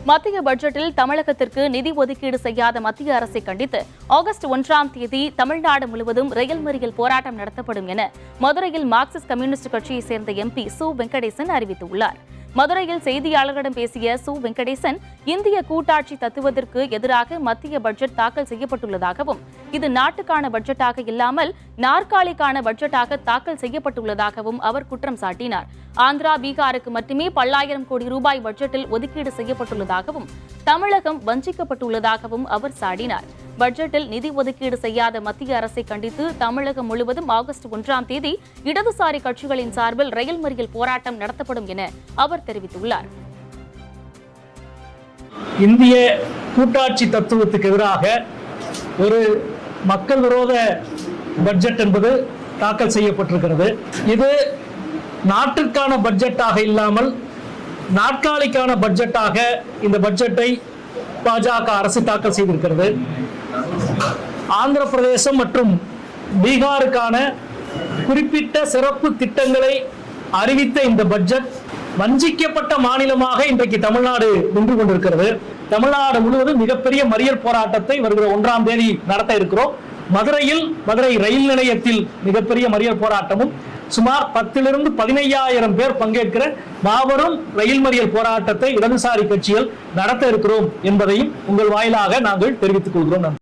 மத்திய பட்ஜெட்டில் தமிழகத்திற்கு நிதி ஒதுக்கீடு செய்யாத மத்திய அரசை கண்டித்து ஆகஸ்ட் 1ஆம் தேதி தமிழ்நாடு முழுவதும் ரயில் மறியல் போராட்டம் நடத்தப்படும் என மதுரையில் மார்க்சிஸ்ட் கம்யூனிஸ்ட் கட்சியைச் சேர்ந்த எம்பி சு வெங்கடேசன் அறிவித்துள்ளார். மதுரையில் செய்தியாளர்களிடம் பேசிய சு வெங்கடேசன், இந்திய கூட்டாட்சி தத்துவத்திற்கு எதிராக மத்திய பட்ஜெட் தாக்கல் செய்யப்பட்டுள்ளதாகவும், இது நாட்டுக்கான பட்ஜெட்டாக இல்லாமல் நாற்காலிக்கான பட்ஜெட்டாக தாக்கல் செய்யப்பட்டுள்ளதாகவும் அவர் குற்றம் சாட்டினார். ஆந்திரா, பீகாருக்கு மட்டுமே பல்லாயிரம் கோடி ரூபாய் பட்ஜெட்டில் ஒதுக்கீடு செய்யப்பட்டுள்ளதாகவும், தமிழகம் வஞ்சிக்கப்பட்டுள்ளதாகவும் அவர் சாடினார். பட்ஜெட்டில் நிதி ஒதுக்கீடு செய்யாத மத்திய அரசை கண்டித்து தமிழகம் முழுவதும் ஆகஸ்ட் 1ஆம் தேதி இடதுசாரி கட்சிகளின் சார்பில் ரயில் மறியல் போராட்டம் நடத்தப்படும் என அவர் தெரிவித்துள்ளார். இந்திய கூட்டாட்சி தத்துவத்துக்கு எதிராக ஒரு மக்கள் விரோத பட்ஜெட் என்பது தாக்கல் செய்யப்பட்டிருக்கிறது. இது நாட்டிற்கான பட்ஜெட்டாக இல்லாமல் நாற்காலிக்கான பட்ஜெட்டாக இந்த பட்ஜெட்டை பாஜக அரசு தாக்கல் செய்திருக்கிறது. ஆந்திர பிரதேசம் மற்றும் பீகாருக்கான குறிப்பிட்ட சிறப்பு திட்டங்களை அறிவித்த இந்த பட்ஜெட் வஞ்சிக்கப்பட்ட மாநிலமாக இன்றைக்கு தமிழ்நாடு நின்று கொண்டிருக்கிறது. தமிழ்நாடு முழுவதும் மிகப்பெரிய மறியல் போராட்டத்தை வருகிற 1ஆம் தேதி நடத்த இருக்கிறோம். மதுரை ரயில் நிலையத்தில் மிகப்பெரிய மறியல் போராட்டமும் சுமார் 10,000 to 15,000 பேர் பங்கேற்கிற மாபெரும் ரயில் மறியல் போராட்டத்தை இடதுசாரி கட்சிகள் நடத்த இருக்கிறோம் என்பதையும் உங்கள் வாயிலாக நாங்கள் தெரிவித்துக் கொள்கிறோம்.